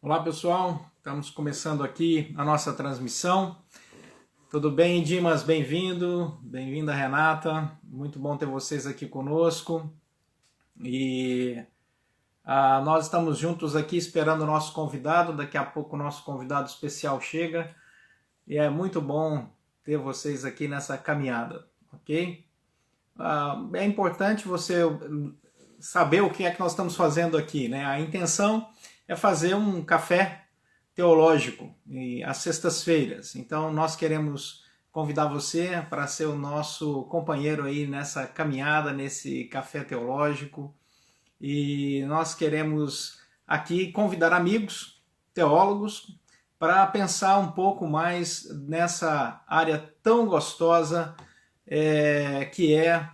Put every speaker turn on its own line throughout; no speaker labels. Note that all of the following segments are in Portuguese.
Olá pessoal, estamos começando aqui a nossa transmissão. Tudo bem, Dimas? Bem-vindo, bem-vinda Renata, muito bom ter vocês aqui conosco. E nós estamos juntos aqui esperando o nosso convidado, daqui a pouco o nosso convidado especial chega e é muito bom ter vocês aqui nessa caminhada, ok? É importante você saber o que é que nós estamos fazendo aqui, né? A intenção é fazer um café teológico e às sextas-feiras. Então nós queremos convidar você para ser o nosso companheiro aí nessa caminhada, nesse café teológico. E nós queremos aqui convidar amigos, teólogos, para pensar um pouco mais nessa área tão gostosa que é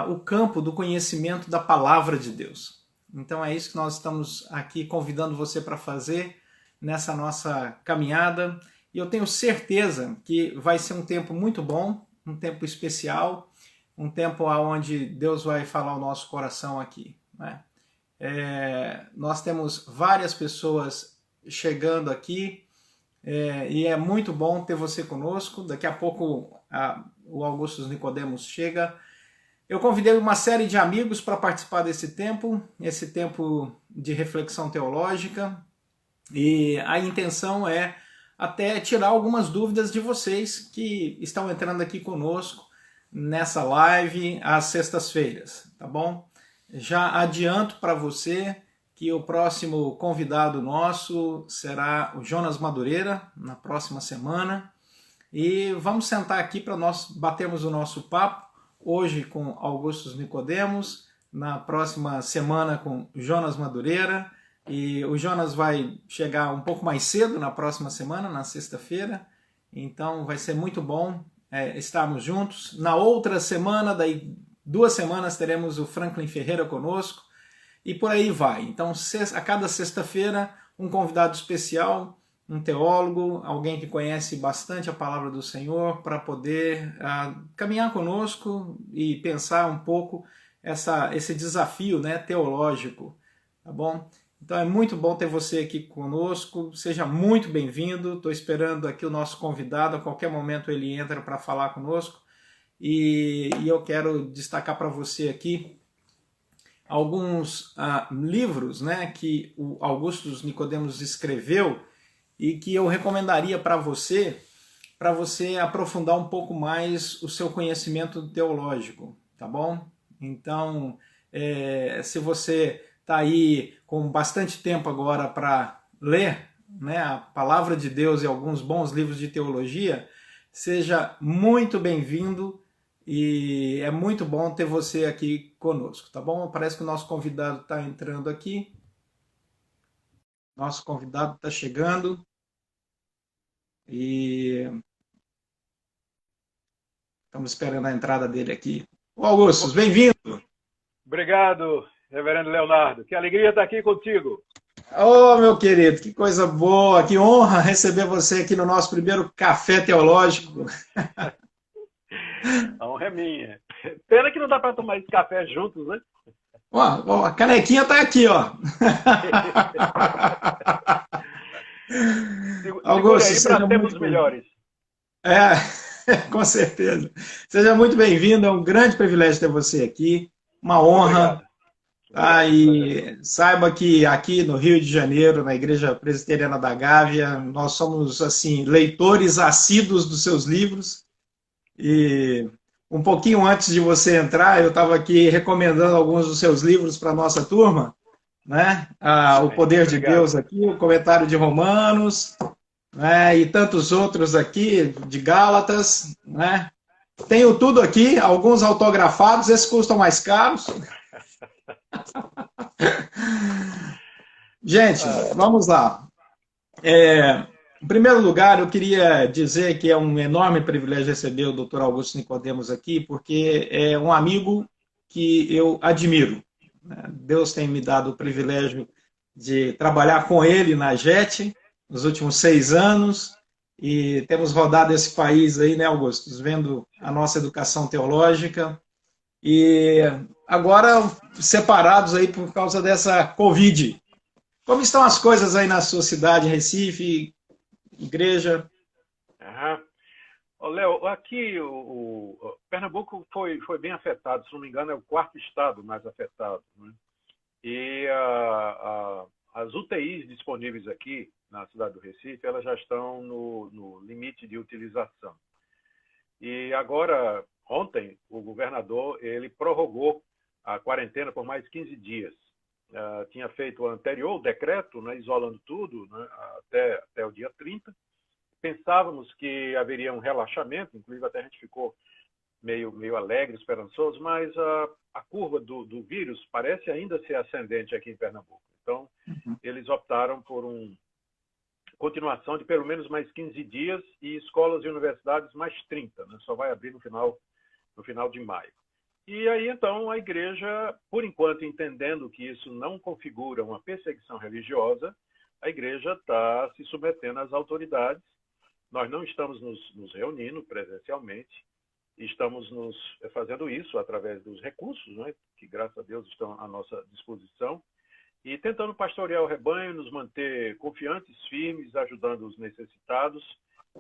o campo do conhecimento da palavra de Deus. Então é isso que nós estamos aqui convidando você para fazer nessa nossa caminhada. E eu tenho certeza que vai ser um tempo muito bom, um tempo especial, um tempo onde Deus vai falar ao nosso coração aqui, né? Nós temos várias pessoas chegando aqui e é muito bom ter você conosco. Daqui a pouco o Augusto Nicodemos chega. Eu convidei uma série de amigos para participar desse tempo, esse tempo de reflexão teológica, e a intenção é até tirar algumas dúvidas de vocês que estão entrando aqui conosco nessa live às sextas-feiras, tá bom? Já adianto para você que o próximo convidado nosso será o Jonas Madureira, na próxima semana, e vamos sentar aqui para nós batermos o nosso papo, hoje com Augusto Nicodemos, na próxima semana com Jonas Madureira, e o Jonas vai chegar um pouco mais cedo na próxima semana, na sexta-feira, então vai ser muito bom estarmos juntos. Na outra semana, daí 2 semanas, teremos o Franklin Ferreira conosco, e por aí vai. Então, a cada sexta-feira, um convidado especial, um teólogo, alguém que conhece bastante a palavra do Senhor, para poder caminhar conosco e pensar um pouco esse desafio, né, teológico, tá bom? Então é muito bom ter você aqui conosco, seja muito bem-vindo. Estou esperando aqui o nosso convidado, a qualquer momento ele entra para falar conosco, e eu quero destacar para você aqui alguns livros, né, que o Augusto Nicodemos escreveu e que eu recomendaria para você aprofundar um pouco mais o seu conhecimento teológico, tá bom? Então, se você está aí com bastante tempo agora para ler, né, a palavra de Deus e alguns bons livros de teologia, seja muito bem-vindo e é muito bom ter você aqui conosco, tá bom? Parece que o nosso convidado está entrando aqui. Nosso convidado está chegando. E estamos esperando a entrada dele aqui. Ô Augusto, bem-vindo!
Obrigado, reverendo Leonardo. Que alegria estar aqui contigo.
Ô, meu querido, que coisa boa, que honra receber você aqui no nosso primeiro Café Teológico.
A honra é minha. Pena que não dá para tomar esse café juntos, né?
Ó, a canequinha está aqui, ó.
Segure
Augusto,
aí
seja
para
muito
tempos
bem-vindo.
melhores.
Com certeza. Seja muito bem-vindo, é um grande privilégio ter você aqui, uma honra.
Obrigado.
E saiba que aqui no Rio de Janeiro, na Igreja Presbiteriana da Gávea, nós somos assim leitores assíduos dos seus livros. E um pouquinho antes de você entrar, eu estava aqui recomendando alguns dos seus livros para a nossa turma, né? O Poder de
Obrigado.
Deus aqui, o Comentário de Romanos, né? E tantos outros aqui, de Gálatas, né? Tenho tudo aqui, alguns autografados, esses custam mais caros. Gente, vamos lá. Em primeiro lugar, eu queria dizer que é um enorme privilégio receber o Dr. Augusto Nicodemos aqui, porque é um amigo que eu admiro. Deus tem me dado o privilégio de trabalhar com ele na JET nos últimos 6 anos, e temos rodado esse país aí, né, Augusto, vendo a nossa educação teológica, e agora separados aí por causa dessa Covid. Como estão as coisas aí na sua cidade, Recife, igreja?
Aham. Ô, Léo, aqui o Pernambuco foi bem afetado, se não me engano, é o quarto estado mais afetado, né? E as UTIs disponíveis aqui na cidade do Recife, elas já estão no limite de utilização. E agora, ontem, o governador ele prorrogou a quarentena por mais 15 dias. Tinha feito o anterior decreto, né, isolando tudo, né, até o dia 30. Pensávamos que haveria um relaxamento, inclusive até a gente ficou meio alegre, esperançoso, mas a curva do vírus parece ainda ser ascendente aqui em Pernambuco. Então, eles optaram por uma continuação de pelo menos mais 15 dias e escolas e universidades mais 30, né? Só vai abrir no final de maio. E aí, então, a igreja, por enquanto, entendendo que isso não configura uma perseguição religiosa, a igreja está se submetendo às autoridades. Nós não estamos nos reunindo presencialmente, estamos fazendo isso através dos recursos, né, que, graças a Deus, estão à nossa disposição, e tentando pastorear o rebanho, nos manter confiantes, firmes, ajudando os necessitados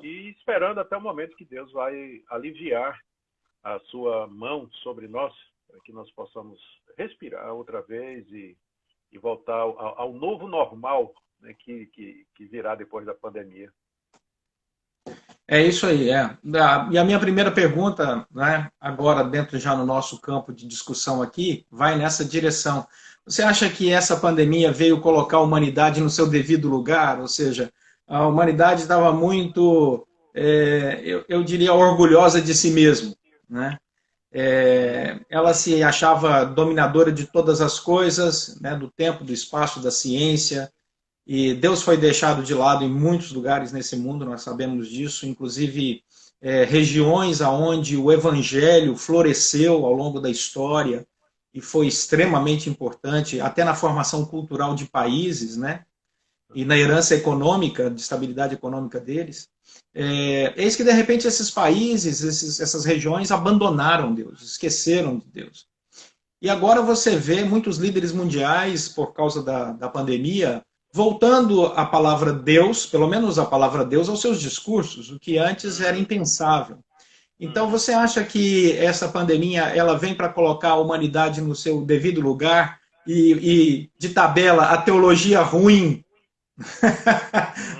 e esperando até o momento que Deus vai aliviar a sua mão sobre nós, para que nós possamos respirar outra vez e voltar ao novo normal, né, que virá depois da pandemia.
É isso aí, é. E a minha primeira pergunta, né, agora dentro já no nosso campo de discussão aqui, vai nessa direção. Você acha que essa pandemia veio colocar a humanidade no seu devido lugar? Ou seja, a humanidade estava muito, eu diria, orgulhosa de si mesmo, né? Ela se achava dominadora de todas as coisas, né, do tempo, do espaço, da ciência, e Deus foi deixado de lado em muitos lugares nesse mundo, nós sabemos disso, inclusive regiões onde o evangelho floresceu ao longo da história e foi extremamente importante, até na formação cultural de países, né? E na herança econômica, de estabilidade econômica deles. Eis que, de repente, esses países, essas regiões abandonaram Deus, esqueceram de Deus. E agora você vê muitos líderes mundiais, por causa da pandemia, voltando a palavra Deus, pelo menos a palavra Deus, aos seus discursos, o que antes era impensável. Então, você acha que essa pandemia ela vem para colocar a humanidade no seu devido lugar e de tabela, a teologia ruim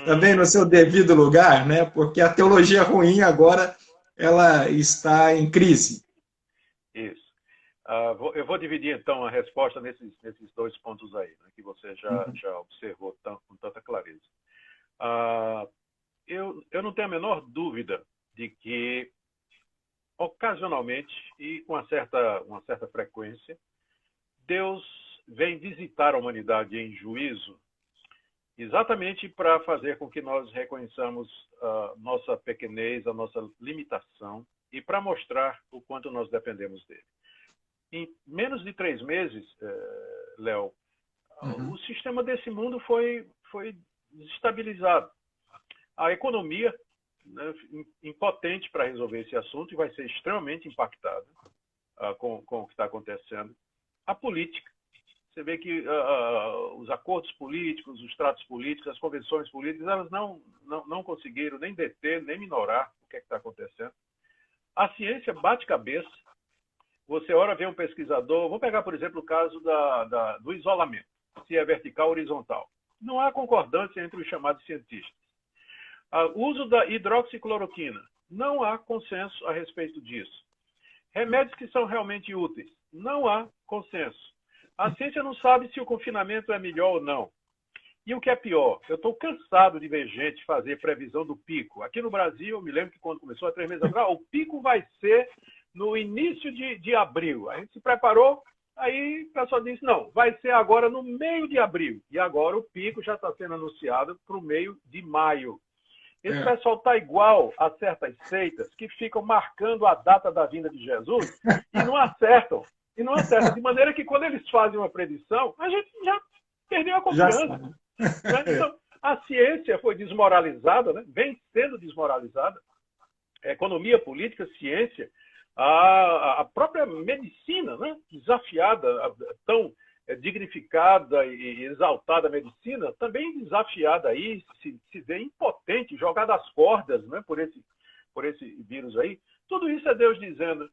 também no seu devido lugar, né? Porque a teologia ruim agora ela está em crise.
Isso. Eu vou dividir, então, a resposta nesses dois pontos aí, né, que você já observou com tanta clareza. Eu não tenho a menor dúvida de que, ocasionalmente e com uma certa frequência, Deus vem visitar a humanidade em juízo exatamente para fazer com que nós reconheçamos a nossa pequenez, a nossa limitação e para mostrar o quanto nós dependemos dele. Em menos de 3 meses, Léo, o sistema desse mundo foi desestabilizado. A economia, né, impotente para resolver esse assunto, e vai ser extremamente impactada com o que está acontecendo. A política. Você vê que os acordos políticos, os tratos políticos, as convenções políticas, elas não conseguiram nem deter, nem minorar o que está acontecendo. A ciência bate cabeça. Você ora vê um pesquisador, vou pegar, por exemplo, o caso do isolamento, se é vertical ou horizontal. Não há concordância entre os chamados cientistas. O uso da hidroxicloroquina, não há consenso a respeito disso. Remédios que são realmente úteis, não há consenso. A ciência não sabe se o confinamento é melhor ou não. E o que é pior, eu estou cansado de ver gente fazer previsão do pico. Aqui no Brasil, eu me lembro que quando começou há 3 meses atrás, o pico vai ser no início de abril. A gente se preparou, aí o pessoal disse, não, vai ser agora no meio de abril. E agora o pico já está sendo anunciado para o meio de maio. Esse pessoal está igual a certas seitas que ficam marcando a data da vinda de Jesus e não acertam. De maneira que quando eles fazem uma predição, a gente já perdeu a confiança. Né? Então, a ciência foi desmoralizada, né? Vem sendo desmoralizada. Economia, política, ciência, a própria medicina, né? Desafiada, tão dignificada e exaltada medicina, também desafiada aí, se vê impotente, jogada às cordas, né, por esse vírus aí. Tudo isso é Deus dizendo: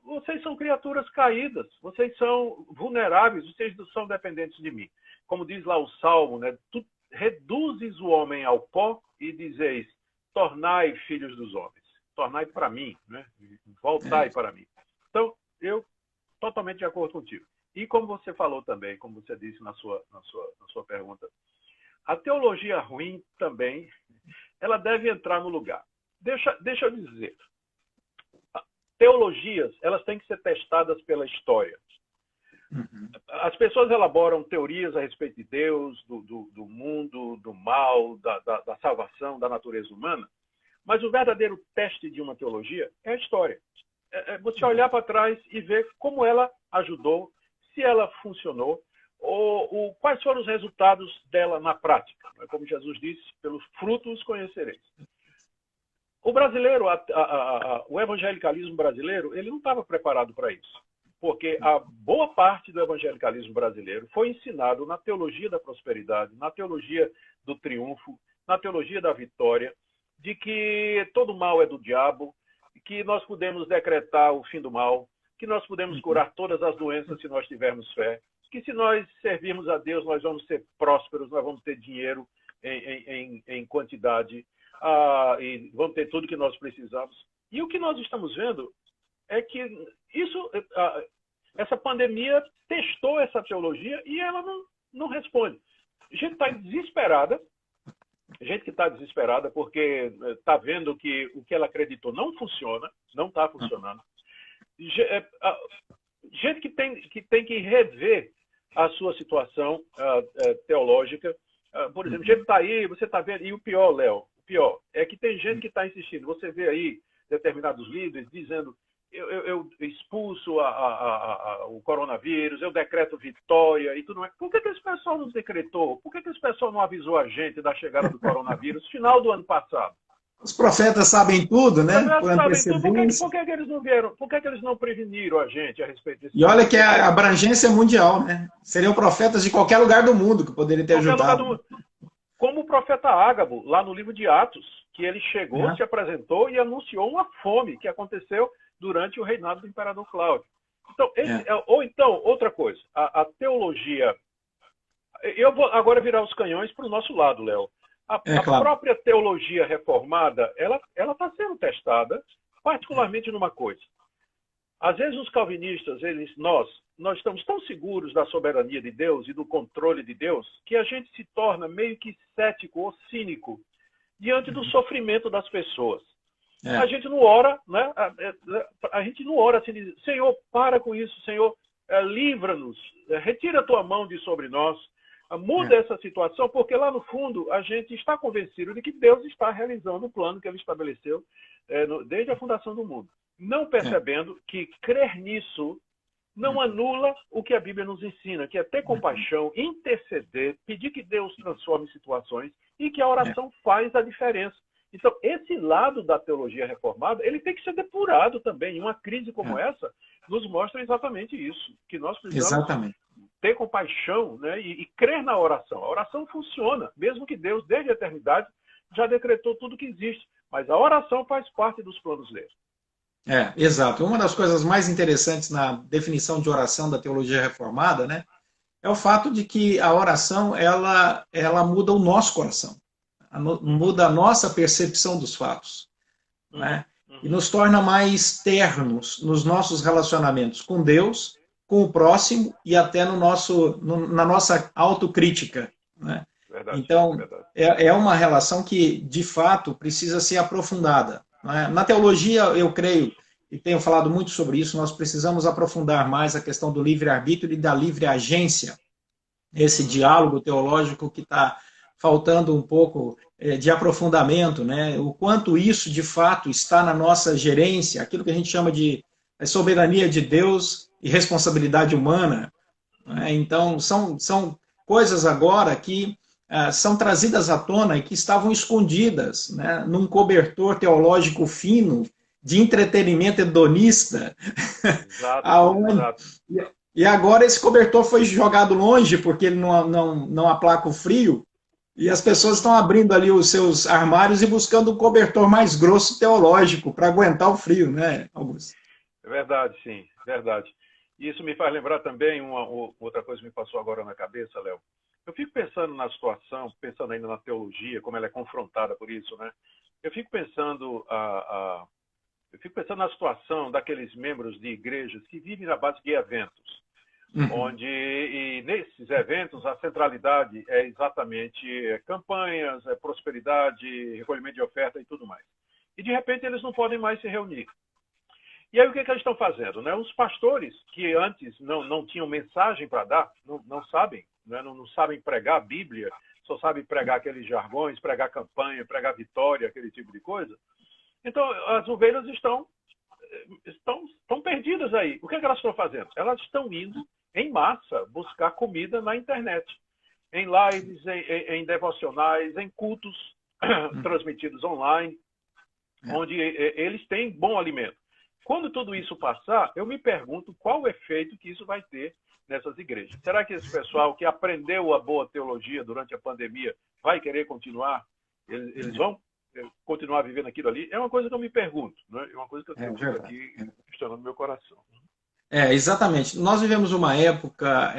vocês são criaturas caídas, vocês são vulneráveis, vocês são dependentes de mim. Como diz lá o Salmo, né, tu reduzes o homem ao pó e dizeis: tornai filhos dos homens, tornai para mim, né, voltai para mim. Então, eu totalmente de acordo contigo. E como você falou também, como você disse na sua pergunta, a teologia ruim também, ela deve entrar no lugar. Deixa eu dizer, teologias, elas têm que ser testadas pela história. As pessoas elaboram teorias a respeito de Deus, do mundo, do mal, da salvação, da natureza humana, mas o verdadeiro teste de uma teologia é a história. É você olhar para trás e ver como ela ajudou, se ela funcionou, ou quais foram os resultados dela na prática. Como Jesus disse, pelos frutos conhecereis. O brasileiro, o evangelicalismo brasileiro, ele não estava preparado para isso, porque a boa parte do evangelicalismo brasileiro foi ensinado na teologia da prosperidade, na teologia do triunfo, na teologia da vitória, de que todo mal é do diabo, que nós podemos decretar o fim do mal, que nós podemos curar todas as doenças se nós tivermos fé, que se nós servirmos a Deus, nós vamos ser prósperos, nós vamos ter dinheiro em quantidade, e vamos ter tudo que nós precisamos. E o que nós estamos vendo é que essa pandemia testou essa teologia e ela não responde. A gente está desesperada, gente que está desesperada porque está vendo que o que ela acreditou não funciona, não está funcionando. Gente que tem que rever a sua situação teológica. Por exemplo, gente que está aí, você está vendo, e o pior, Léo, o pior é que tem gente que está insistindo. Você vê aí determinados líderes dizendo: eu expulso o coronavírus, eu decreto vitória e tudo mais. Por que esse pessoal não decretou? Por que esse pessoal não avisou a gente da chegada do coronavírus no final do ano passado?
Os profetas sabem tudo, né? Por
antecedência. Por que eles não vieram? Por que eles não preveniram a gente a respeito disso?
E olha que a abrangência é mundial, né? Seriam profetas de qualquer lugar do mundo que poderiam ter ajudado.
Como o profeta Ágabo, lá no livro de Atos, que ele chegou, se apresentou e anunciou uma fome que aconteceu durante o reinado do imperador Cláudio. Então, ou então, outra coisa, a teologia... Eu vou agora virar os canhões para o nosso lado, Léo. A própria teologia reformada, ela está sendo testada, particularmente numa coisa. Às vezes os calvinistas, nós estamos tão seguros da soberania de Deus e do controle de Deus, que a gente se torna meio que cético ou cínico diante do sofrimento das pessoas. A gente não ora, né? A gente não ora assim, diz: Senhor, para com isso, Senhor, livra-nos, retira a tua mão de sobre nós, muda essa situação, porque lá no fundo a gente está convencido de que Deus está realizando o plano que ele estabeleceu desde a fundação do mundo. Não percebendo que crer nisso não anula o que a Bíblia nos ensina, que é ter compaixão, interceder, pedir que Deus transforme situações e que a oração faz a diferença. Então, esse lado da teologia reformada, ele tem que ser depurado também. E uma crise como essa nos mostra exatamente isso, que nós precisamos ter compaixão, né, e crer na oração. A oração funciona, mesmo que Deus, desde a eternidade, já decretou tudo que existe. Mas a oração faz parte dos planos dele.
Exato. Uma das coisas mais interessantes na definição de oração da teologia reformada, né, é o fato de que a oração ela muda o nosso coração, muda a nossa percepção dos fatos, né, e nos torna mais ternos nos nossos relacionamentos com Deus, com o próximo e até na nossa autocrítica, né?
Verdade,
então,
verdade.
É uma relação que, de fato, precisa ser aprofundada. Na teologia, eu creio, e tenho falado muito sobre isso, nós precisamos aprofundar mais a questão do livre-arbítrio e da livre-agência, esse diálogo teológico que está faltando um pouco de aprofundamento, né? O quanto isso, de fato, está na nossa gerência, aquilo que a gente chama de soberania de Deus e responsabilidade humana, né? Então, são coisas agora que são trazidas à tona e que estavam escondidas, né, num cobertor teológico fino de entretenimento hedonista.
Exato.
E agora esse cobertor foi jogado longe porque ele não aplaca o frio. E as pessoas estão abrindo ali os seus armários e buscando um cobertor mais grosso teológico para aguentar o frio, né, Augusto?
É verdade, sim, verdade. E isso me faz lembrar também outra coisa que me passou agora na cabeça, Léo. Eu fico pensando na situação, pensando ainda na teologia, como ela é confrontada por isso, né? Eu fico pensando eu fico pensando na situação daqueles membros de igrejas que vivem na base de eventos, onde e nesses eventos a centralidade é exatamente campanhas, prosperidade, recolhimento de oferta e tudo mais. E de repente eles não podem mais se reunir. E aí o que eles estão fazendo? Né? Os pastores que antes não tinham mensagem para dar, não sabem, né? não sabem pregar a Bíblia, só sabem pregar aqueles jargões, pregar campanha, pregar vitória, aquele tipo de coisa. Então as ovelhas estão perdidas aí. O que elas estão fazendo? Elas estão indo em massa buscar comida na internet, em lives, em devocionais, em cultos transmitidos online, onde eles têm bom alimento. Quando tudo isso passar, eu me pergunto qual o efeito que isso vai ter nessas igrejas. Será que esse pessoal que aprendeu a boa teologia durante a pandemia vai querer continuar? Eles vão continuar vivendo aquilo ali? É uma coisa que eu me pergunto, né? É uma coisa que eu fico aqui questionando no meu coração.
Exatamente. Nós vivemos uma época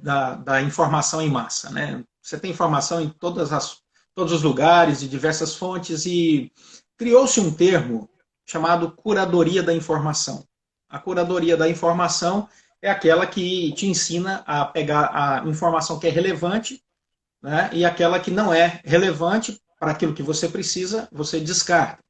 da informação em massa, né? Você tem informação em todos os lugares, de diversas fontes, e criou-se um termo chamado curadoria da informação. A curadoria da informação é aquela que te ensina a pegar a informação que é relevante, né, e aquela que não é relevante para aquilo que você precisa, você descarta.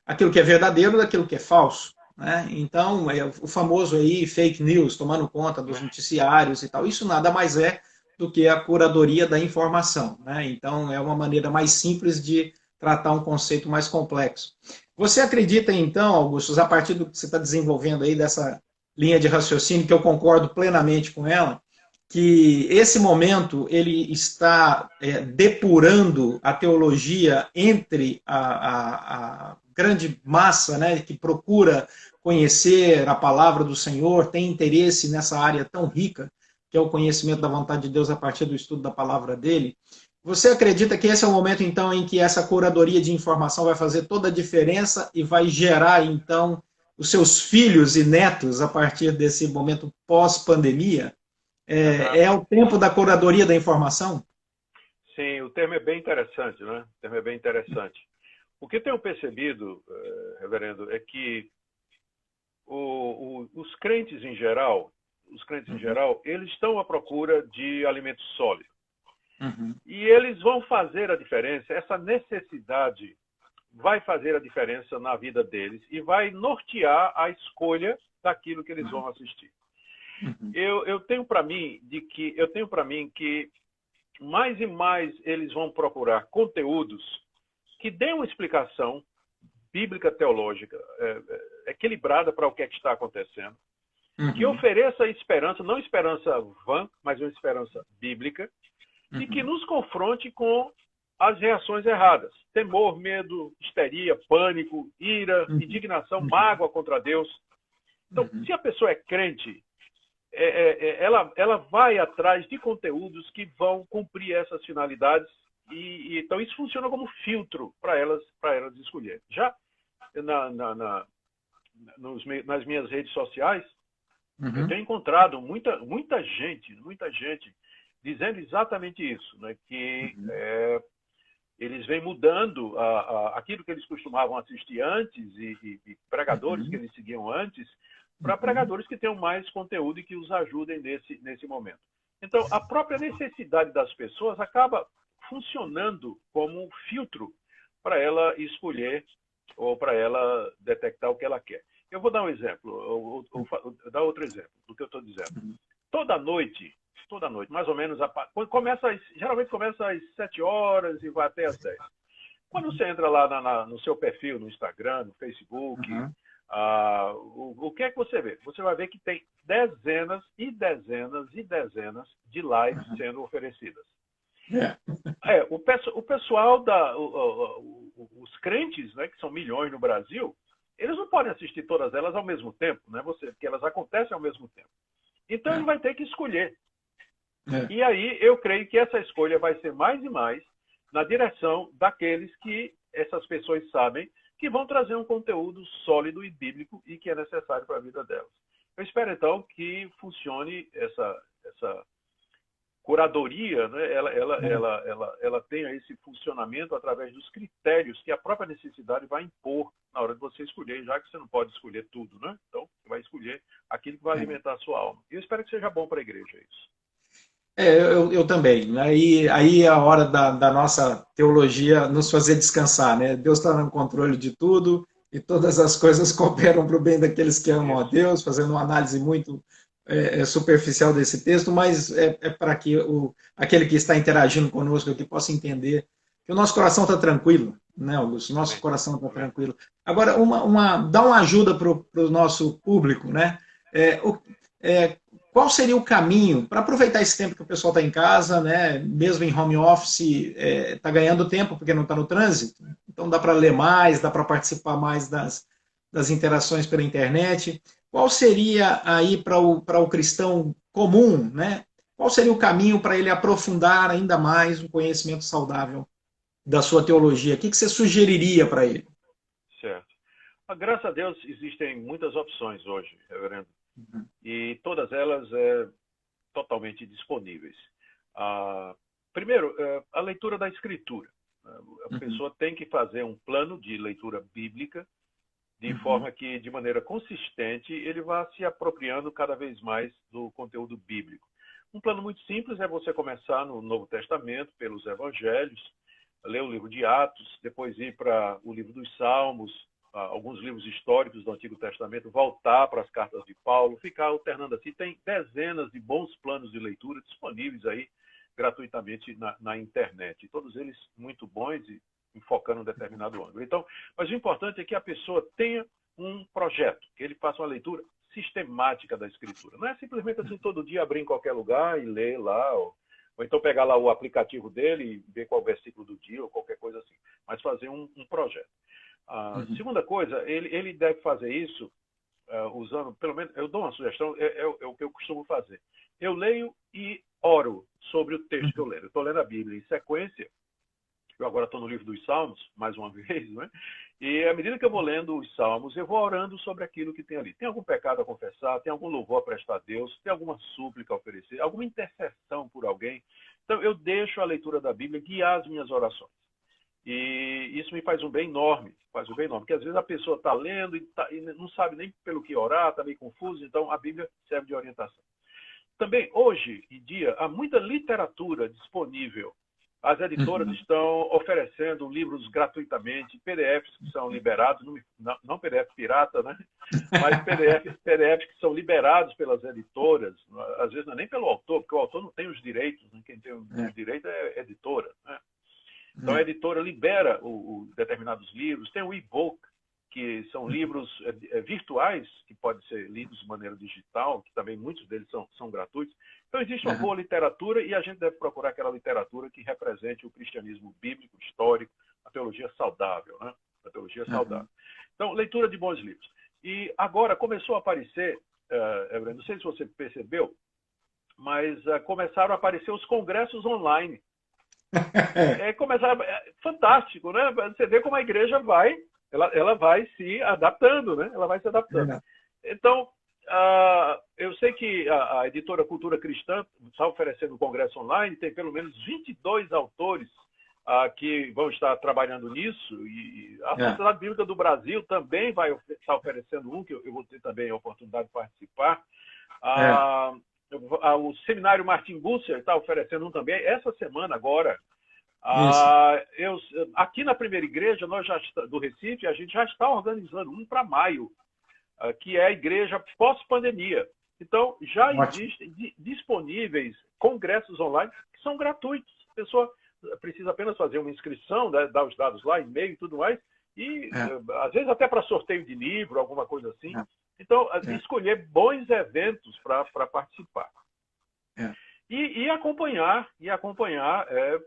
Aquilo que é verdadeiro daquilo que é falso. Né? Então, o famoso aí fake news, tomando conta dos noticiários e tal, isso nada mais é do que a curadoria da informação. Né? Então, é uma maneira mais simples de tratar um conceito mais complexo. Você acredita, então, Augusto, a partir do que você está desenvolvendo aí, dessa linha de raciocínio, que eu concordo plenamente com ela, que esse momento ele está depurando a teologia entre a grande massa, né, que procura conhecer a palavra do Senhor, tem interesse nessa área tão rica, que é o conhecimento da vontade de Deus a partir do estudo da palavra dele. Você acredita que esse é o momento, então, em que essa curadoria de informação vai fazer toda a diferença e vai gerar, então, os seus filhos e netos a partir desse momento pós-pandemia? É o tempo da curadoria da informação?
Sim, o termo é bem interessante, né? O termo é bem interessante. O que eu tenho percebido, reverendo, é que os crentes em geral, eles estão à procura de alimento sólido.
Uhum.
E eles vão fazer a diferença, essa necessidade vai fazer a diferença na vida deles e vai nortear a escolha daquilo que eles vão assistir.
Uhum.
Eu tenho para mim que mais e mais eles vão procurar conteúdos que dêem uma explicação bíblica teológica equilibrada para o que está acontecendo, que ofereça esperança, não esperança vã, mas uma esperança bíblica, e que nos confronte com as reações erradas. Temor, medo, histeria, pânico, ira, indignação, mágoa contra Deus. Então, se a pessoa é crente, ela vai atrás de conteúdos que vão cumprir essas finalidades então isso funciona como filtro para elas escolherem. Já nas minhas redes sociais, eu tenho encontrado muita gente dizendo exatamente isso, né? Que eles vêm mudando aquilo que eles costumavam assistir antes e pregadores que eles seguiam antes para pregadores que tenham mais conteúdo e que os ajudem nesse momento. Então, a própria necessidade das pessoas acaba funcionando como um filtro para ela escolher ou para ela detectar o que ela quer. Eu vou dar um exemplo, vou dar outro exemplo do que eu estou dizendo. Toda noite, mais ou menos, geralmente começa às 7 horas e vai até às 10. Quando você entra lá no seu perfil, no Instagram, no Facebook, o que é que você vê? Você vai ver que tem dezenas e dezenas e dezenas de lives sendo oferecidas. O pessoal, os crentes, né, que são milhões no Brasil, eles não podem assistir todas elas ao mesmo tempo, né? Porque elas acontecem ao mesmo tempo. Então ele vai ter que escolher.
É.
E aí eu creio que essa escolha vai ser mais e mais na direção daqueles que essas pessoas sabem que vão trazer um conteúdo sólido e bíblico e que é necessário para a vida delas. Eu espero, então, que funcione essa curadoria, né? Ela tenha esse funcionamento através dos critérios que a própria necessidade vai impor na hora de você escolher, já que você não pode escolher tudo, né? Então, você vai escolher aquilo que vai alimentar a sua alma. E eu espero que seja bom para a igreja isso.
Eu também. Aí é a hora da nossa teologia nos fazer descansar, né? Deus está no controle de tudo e todas as coisas cooperam para o bem daqueles que amam a
Isso.
Deus, fazendo uma análise muito superficial desse texto, mas é para que aquele que está interagindo conosco aqui possa entender que o nosso coração está tranquilo, né, Augusto? O nosso
Amém.
coração está
Amém.
tranquilo. Agora, dá uma ajuda para o nosso público, né? É, o, é, qual seria o caminho para aproveitar esse tempo que o pessoal está em casa, né? Mesmo em home office, está ganhando tempo porque não está no trânsito, então dá para ler mais, dá para participar mais das interações pela internet. Qual seria aí para o cristão comum, né? Qual seria o caminho para ele aprofundar ainda mais um conhecimento saudável da sua teologia? O que você sugeriria para ele?
Certo. Graças a Deus existem muitas opções hoje, reverendo. E todas elas totalmente disponíveis. Primeiro, a leitura da Escritura. A pessoa tem que fazer um plano de leitura bíblica, de forma que, de maneira consistente, ele vá se apropriando cada vez mais do conteúdo bíblico. Um plano muito simples é você começar no Novo Testamento, pelos Evangelhos, ler o livro de Atos, depois ir para o livro dos Salmos, alguns livros históricos do Antigo Testamento, voltar para as cartas de Paulo, ficar alternando assim. Tem dezenas de bons planos de leitura disponíveis aí gratuitamente na internet. Todos eles muito bons e enfocando um determinado ângulo. Então, mas o importante é que a pessoa tenha um projeto, que ele faça uma leitura sistemática da Escritura. Não é simplesmente assim todo dia abrir em qualquer lugar e ler lá, ou então pegar lá o aplicativo dele e ver qual versículo do dia ou qualquer coisa assim, mas fazer um projeto. Segunda coisa, ele deve fazer isso usando, pelo menos, eu dou uma sugestão, é o que eu costumo fazer. Eu leio e oro sobre o texto que eu leio. Eu estou lendo a Bíblia em sequência. Eu agora estou no livro dos Salmos, mais uma vez, né? E à medida que eu vou lendo os Salmos, eu vou orando sobre aquilo que tem ali. Tem algum pecado a confessar? Tem algum louvor a prestar a Deus? Tem alguma súplica a oferecer? Alguma intercessão por alguém? Então, eu deixo a leitura da Bíblia guiar as minhas orações. E isso me faz um bem enorme, porque às vezes a pessoa está lendo e não sabe nem pelo que orar, está meio confuso, então a Bíblia serve de orientação. Também, hoje em dia, há muita literatura disponível. As editoras estão oferecendo livros gratuitamente, PDFs que são liberados, não PDF pirata, né? Mas PDFs que são liberados pelas editoras, às vezes não é nem pelo autor, porque o autor não tem os direitos, né? Quem tem o direito é a editora, né? Então a editora libera determinados livros, tem o e-book, que são livros virtuais, que podem ser lidos de maneira digital, que também muitos deles são gratuitos. Então existe uma boa literatura e a gente deve procurar aquela literatura que represente o cristianismo bíblico, histórico, a teologia saudável, né? A teologia saudável. Então, leitura de bons livros. E agora começou a aparecer, não sei se você percebeu, mas começaram a aparecer os congressos online. Fantástico, né? Você vê como a igreja ela vai se adaptando, né? Ela vai se adaptando. Então, eu sei que a editora Cultura Cristã está oferecendo um congresso online, tem pelo menos 22 autores que vão estar trabalhando nisso, e a Sociedade Bíblica do Brasil também vai estar oferecendo um, que eu vou ter também a oportunidade de participar. O Seminário Martin Busser está oferecendo um também, essa semana agora. Aqui na Primeira Igreja do Recife, a gente já está organizando um para maio, que é a igreja pós-pandemia. Então, já existem disponíveis congressos online que são gratuitos. A pessoa precisa apenas fazer uma inscrição, né, dar os dados lá, e-mail e tudo mais, e às vezes até para sorteio de livro, alguma coisa assim. Então, escolher bons eventos para participar. E acompanhar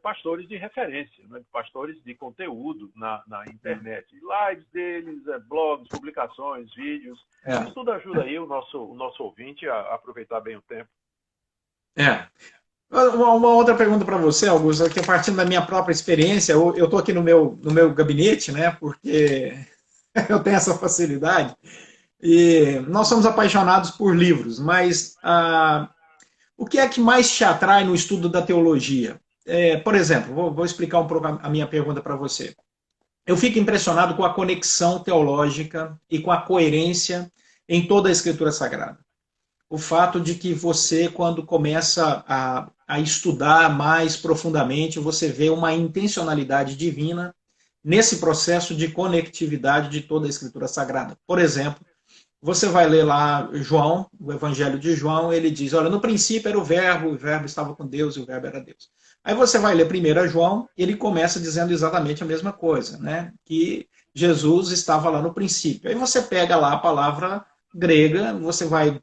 pastores de referência, né? Pastores de conteúdo na internet. Lives deles, blogs, publicações, vídeos. Isso tudo ajuda aí o nosso ouvinte a aproveitar bem o tempo.
Uma outra pergunta para você, Augusto, que partindo da minha própria experiência, eu estou aqui no meu gabinete, né, porque eu tenho essa facilidade, e nós somos apaixonados por livros, mas o que é que mais te atrai no estudo da teologia? Por exemplo, vou explicar um pouco a minha pergunta para você. Eu fico impressionado com a conexão teológica e com a coerência em toda a Escritura Sagrada. O fato de que você, quando começa a estudar mais profundamente, você vê uma intencionalidade divina nesse processo de conectividade de toda a Escritura Sagrada. Por exemplo, você vai ler lá João, o Evangelho de João, ele diz, olha, no princípio era o Verbo estava com Deus e o Verbo era Deus. Aí você vai ler 1 João, ele começa dizendo exatamente a mesma coisa, né? Que Jesus estava lá no princípio. Aí você pega lá a palavra grega, você vai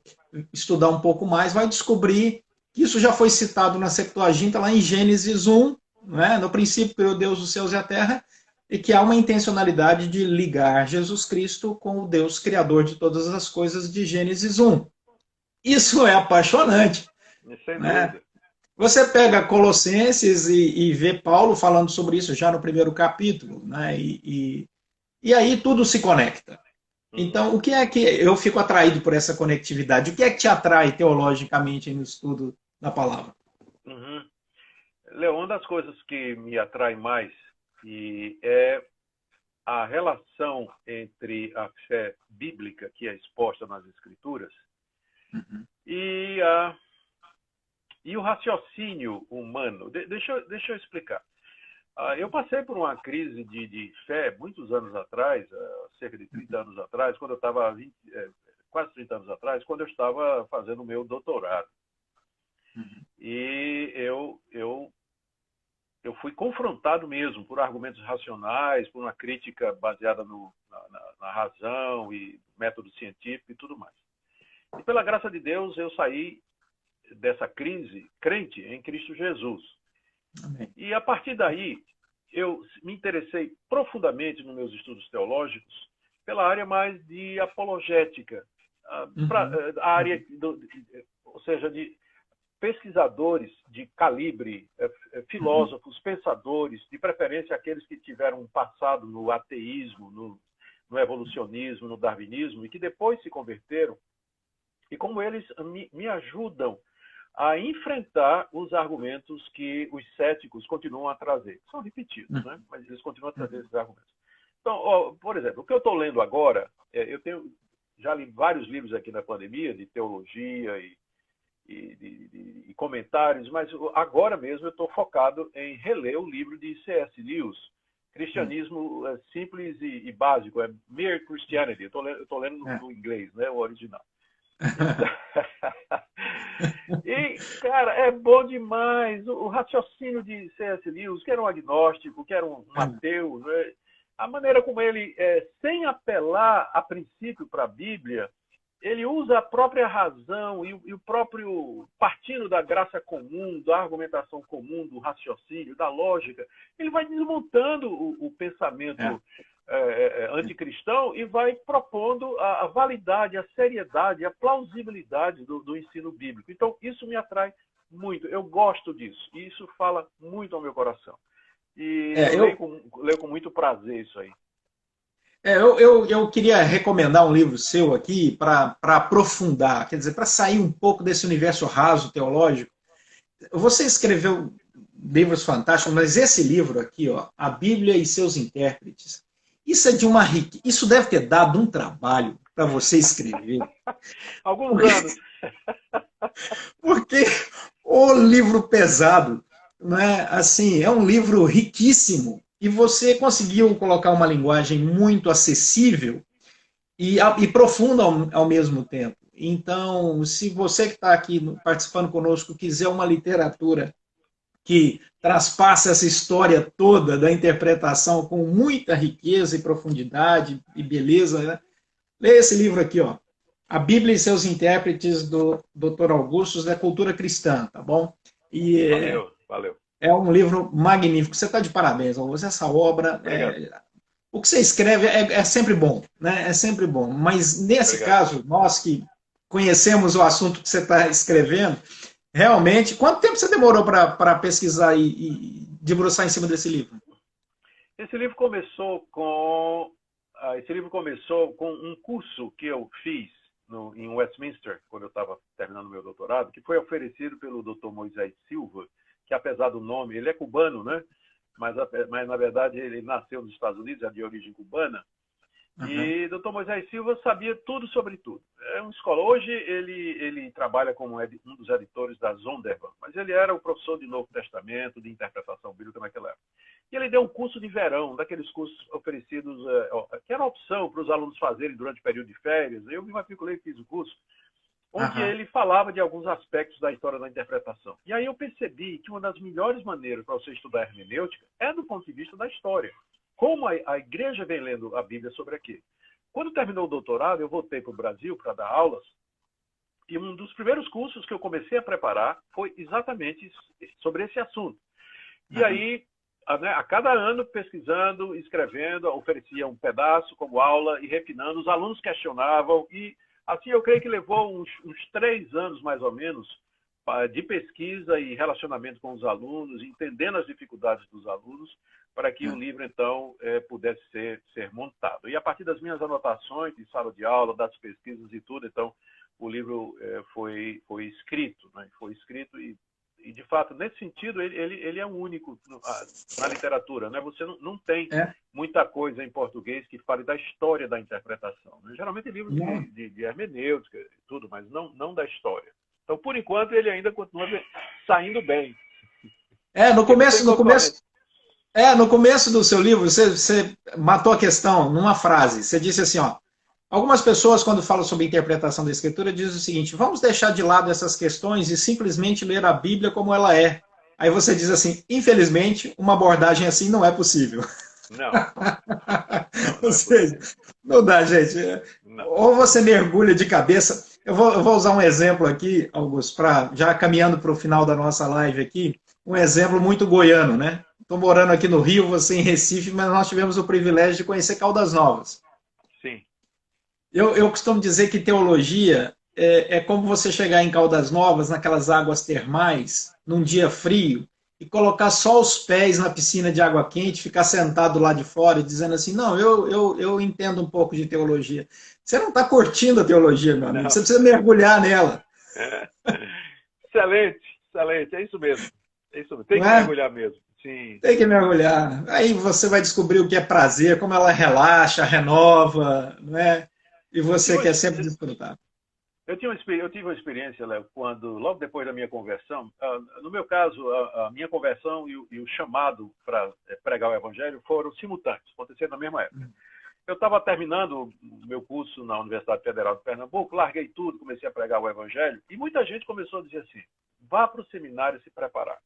estudar um pouco mais, vai descobrir que isso já foi citado na Septuaginta, lá em Gênesis 1, né? No princípio criou Deus os céus e a terra, e que há uma intencionalidade de ligar Jesus Cristo com o Deus criador de todas as coisas de Gênesis 1. Isso é apaixonante.
Sem
né?
dúvida.
Você pega Colossenses e vê Paulo falando sobre isso já no primeiro capítulo, né? E aí tudo se conecta. Então, o que é que eu fico atraído por essa conectividade? O que é que te atrai teologicamente no estudo da palavra?
Leon, uma das coisas que me atrai mais é a relação entre a fé bíblica, que é exposta nas Escrituras, e o raciocínio humano. Deixa eu explicar. Eu passei por uma crise de fé muitos anos atrás, cerca de 30 anos atrás, quando eu estava, quase 30 anos atrás, quando eu estava fazendo o meu doutorado. E eu fui confrontado mesmo por argumentos racionais, por uma crítica baseada na razão e método científico e tudo mais. E pela graça de Deus, eu saí dessa crise crente em Cristo Jesus.
Amém.
E a partir daí, eu me interessei profundamente nos meus estudos teológicos pela área mais de apologética, a área, ou seja, de pesquisadores de calibre, filósofos, pensadores, de preferência aqueles que tiveram um passado no ateísmo, no evolucionismo, no darwinismo, e que depois se converteram, e como eles me ajudam a enfrentar os argumentos que os céticos continuam a trazer. São repetidos, né? Mas eles continuam a trazer esses argumentos. Então, por exemplo, o que eu estou lendo agora, já li vários livros aqui na pandemia, de teologia e comentários, mas agora mesmo eu estou focado em reler o livro de C.S. Lewis, Cristianismo Simples e Básico, Mere Christianity. Eu estou lendo no inglês, né, o original. E, cara, é bom demais. O raciocínio de C.S. Lewis, que era um agnóstico, que era um ateu, né? A maneira como ele, sem apelar a princípio para a Bíblia, ele usa a própria razão e o próprio partindo da graça comum, da argumentação comum, do raciocínio, da lógica, ele vai desmontando o pensamento anticristão e vai propondo a validade, a seriedade, a plausibilidade do ensino bíblico. Então, isso me atrai muito. Eu gosto disso. E isso fala muito ao meu coração. E eu leio com muito prazer isso aí.
Eu queria recomendar um livro seu aqui para aprofundar, quer dizer, para sair um pouco desse universo raso teológico. Você escreveu livros fantásticos, mas esse livro aqui, ó, A Bíblia e seus Intérpretes, isso é de uma riqueza. Isso deve ter dado um trabalho para você escrever.
Alguns anos.
Porque o livro pesado, né? Assim, é um livro riquíssimo e você conseguiu colocar uma linguagem muito acessível e profunda ao mesmo tempo. Então, se você que está aqui participando conosco quiser uma literatura que traspassa essa história toda da interpretação com muita riqueza e profundidade e beleza, né? Leia esse livro aqui, ó. A Bíblia e seus Intérpretes, do Dr. Augustus, da Cultura Cristã, tá bom? E
Valeu, valeu.
é um livro magnífico. Você está de parabéns, Augusto. Essa obra,
Obrigado,
o que você escreve é sempre bom, né? É sempre bom. Mas nesse
obrigado.
caso, nós que conhecemos o assunto que você está escrevendo, realmente, quanto tempo você demorou para pesquisar e debruçar em cima desse livro?
Esse livro começou com um curso que eu fiz em Westminster, quando eu estava terminando meu doutorado, que foi oferecido pelo Dr. Moisés Silva, que apesar do nome, ele é cubano, né? Mas na verdade ele nasceu nos Estados Unidos, é de origem cubana.
Uhum.
E Dr. Moisés Silva sabia tudo sobre tudo. É uma escola. Hoje ele trabalha como um dos editores da Zondervan, mas ele era o professor de Novo Testamento, de interpretação bíblica naquela época. E ele deu um curso de verão, daqueles cursos oferecidos, que era opção para os alunos fazerem durante o período de férias. Eu me matriculei e fiz o curso, onde
Uhum.
ele falava de alguns aspectos da história da interpretação. E aí eu percebi que uma das melhores maneiras para você estudar hermenêutica é do ponto de vista da história. Como a igreja vem lendo a Bíblia sobre aquilo. Quando terminou o doutorado, eu voltei para o Brasil para dar aulas, e um dos primeiros cursos que eu comecei a preparar foi exatamente sobre esse assunto. E
Uhum.
aí, a cada ano, pesquisando, escrevendo, oferecia um pedaço como aula e refinando. Os alunos questionavam e, assim, eu creio que levou uns 3 anos, mais ou menos, de pesquisa e relacionamento com os alunos, entendendo as dificuldades dos alunos, para que o livro, então, pudesse ser montado. E a partir das minhas anotações de sala de aula, das pesquisas e tudo, então, o livro foi escrito, né? Foi escrito e, de fato, nesse sentido, ele é um único na literatura, né? Você não tem
É,
muita coisa em português que fale da história da interpretação, né? Geralmente livros
não.
de hermenêutica e tudo, mas não da história. Então, por enquanto, ele ainda continua saindo bem,
No
porque não tem
começo, no começo,
concorrente.
no começo do seu livro, você matou a questão numa frase. Você disse assim, ó, algumas pessoas, quando falam sobre interpretação da escritura, dizem o seguinte, vamos deixar de lado essas questões e simplesmente ler a Bíblia como ela é. Aí você diz assim, infelizmente, uma abordagem assim não é possível.
Não,
Ou
não é
seja,
possível.
não dá, gente.
Não.
Ou você mergulha de cabeça. Eu vou usar um exemplo aqui, Augusto, já caminhando para o final da nossa live aqui, um exemplo muito goiano, né? Estou morando aqui no Rio, você em Recife, mas nós tivemos o privilégio de conhecer Caldas Novas.
Sim.
Eu costumo dizer que teologia é como você chegar em Caldas Novas, naquelas águas termais, num dia frio, e colocar só os pés na piscina de água quente, ficar sentado lá de fora e dizendo assim, não, eu entendo um pouco de teologia. Você não está curtindo a teologia, meu amigo, você
Não.
precisa mergulhar nela,
Excelente, excelente. É isso mesmo. É isso mesmo. Tem
não
que
é?
mergulhar mesmo. Sim,
Tem que
sim.
mergulhar. Aí você vai descobrir o que é prazer, como ela relaxa, renova, não é? E
Eu tive
você
uma,
quer sempre desfrutar.
eu tive uma experiência, Léo, quando, logo depois da minha conversão, no meu caso, a minha conversão e o chamado para pregar o evangelho foram simultâneos, aconteceram na mesma época. Eu estava terminando o meu curso na Universidade Federal de Pernambuco, larguei tudo, comecei a pregar o evangelho, e muita gente começou a dizer assim, vá para o seminário se preparar.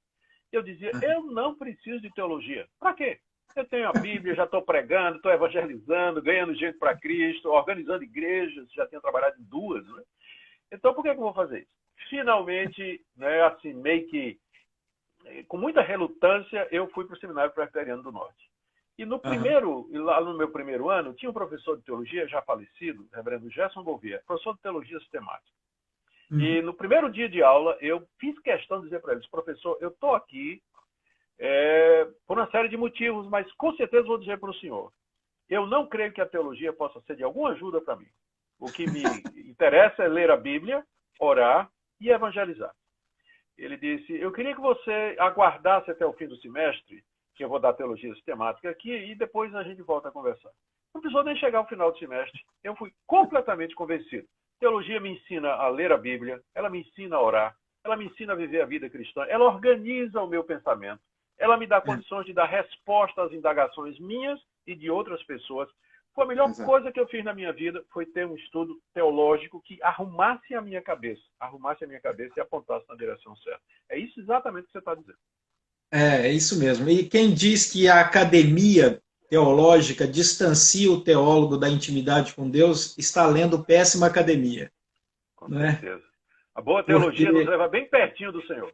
Eu dizia, eu não preciso de teologia. Para quê? Eu tenho a Bíblia, já estou pregando, estou evangelizando, ganhando gente para Cristo, organizando igrejas, já tenho trabalhado em 2, né? Então, por que eu vou fazer isso? Finalmente, né, assim, meio que com muita relutância, eu fui para o Seminário Presbiteriano do Norte. E
Uhum.
lá no meu primeiro ano, tinha um professor de teologia já falecido, o reverendo Gerson Gouveia, professor de teologia sistemática. E
Uhum.
no primeiro dia de aula, eu fiz questão de dizer para eles, professor, eu estou aqui por uma série de motivos, mas com certeza vou dizer para o senhor, eu não creio que a teologia possa ser de alguma ajuda para mim. O que me interessa é ler a Bíblia, orar e evangelizar. Ele disse, eu queria que você aguardasse até o fim do semestre, que eu vou dar teologia sistemática aqui, e depois a gente volta a conversar. Não precisou nem chegar ao final do semestre. Eu fui completamente convencido. Teologia me ensina a ler a Bíblia, ela me ensina a orar, ela me ensina a viver a vida cristã, ela organiza o meu pensamento, ela me dá
É,
condições de dar resposta às indagações minhas e de outras pessoas. Foi a melhor
exato.
coisa que eu fiz na minha vida, foi ter um estudo teológico que arrumasse a minha cabeça e apontasse na direção certa. É isso exatamente que você está dizendo.
É isso mesmo. E quem diz que a academia teológica distancia o teólogo da intimidade com Deus está lendo péssima academia,
Com
não é?
certeza. A boa teologia nos
Porque
leva bem pertinho do Senhor.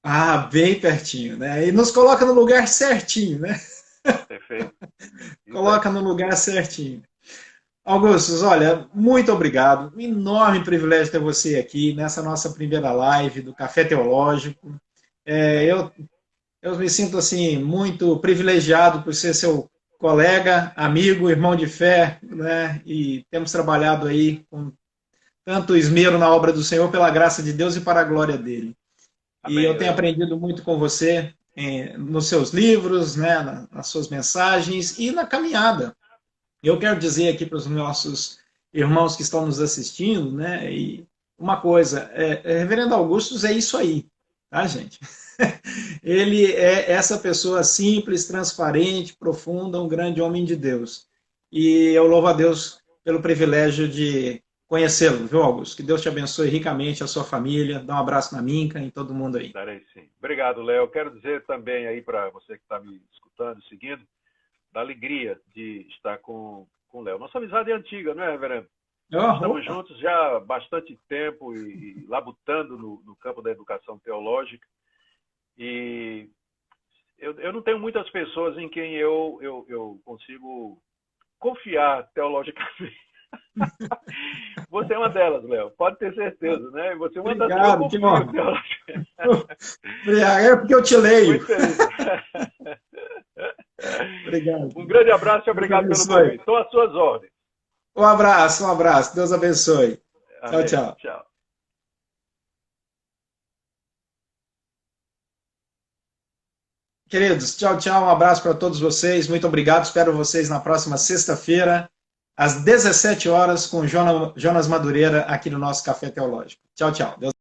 Ah, bem pertinho, né? E nos coloca no lugar certinho, né?
Perfeito. Isso aí.
Coloca no lugar certinho. Augustus, olha, muito obrigado. Um enorme privilégio ter você aqui nessa nossa primeira live do Café Teológico. É,
Amém.
eu me sinto assim muito privilegiado por ser seu colega, amigo, irmão de fé, né? E temos trabalhado aí com tanto esmero na obra do Senhor pela graça de Deus e para a glória dele. E
Amém,
eu tenho
Léo.
aprendido muito com você nos seus livros, né, nas suas mensagens e na caminhada. Eu quero dizer aqui para os nossos irmãos que estão nos assistindo, né, e uma coisa, Reverendo Augustus é isso aí, tá, gente? Ele é essa pessoa simples, transparente, profunda, um grande homem de Deus. E eu louvo a Deus pelo privilégio de conhecê-lo, viu, Augusto? Que Deus te abençoe ricamente, a sua família. Dá um abraço na Minca e em todo mundo aí.
Darei sim. Obrigado, Léo. Quero dizer também aí para você que está me escutando, seguindo, da alegria de estar com o Léo. Nossa amizade é antiga, não é, reverendo?
Oh,
Estamos
opa,
juntos já há bastante tempo e labutando no campo da educação teológica. E eu não tenho muitas pessoas em quem eu consigo confiar teologicamente. Você é uma delas, Léo. Pode ter certeza, né? Você é uma das que eu
obrigado, que
confio
honra.
teologicamente.
Obrigado, é porque eu te leio.
Muito feliz.
Obrigado.
Um grande abraço e
Deus
obrigado pelo
abençoe.
convite. Estou às suas ordens.
Um abraço, um abraço. Deus abençoe. Tchau,
Amém.
tchau.
Tchau.
Queridos, tchau, tchau. Um abraço para todos vocês. Muito obrigado. Espero vocês na próxima sexta-feira, às 17 horas, com Jonas Madureira, aqui no nosso Café Teológico. Tchau, tchau. Deus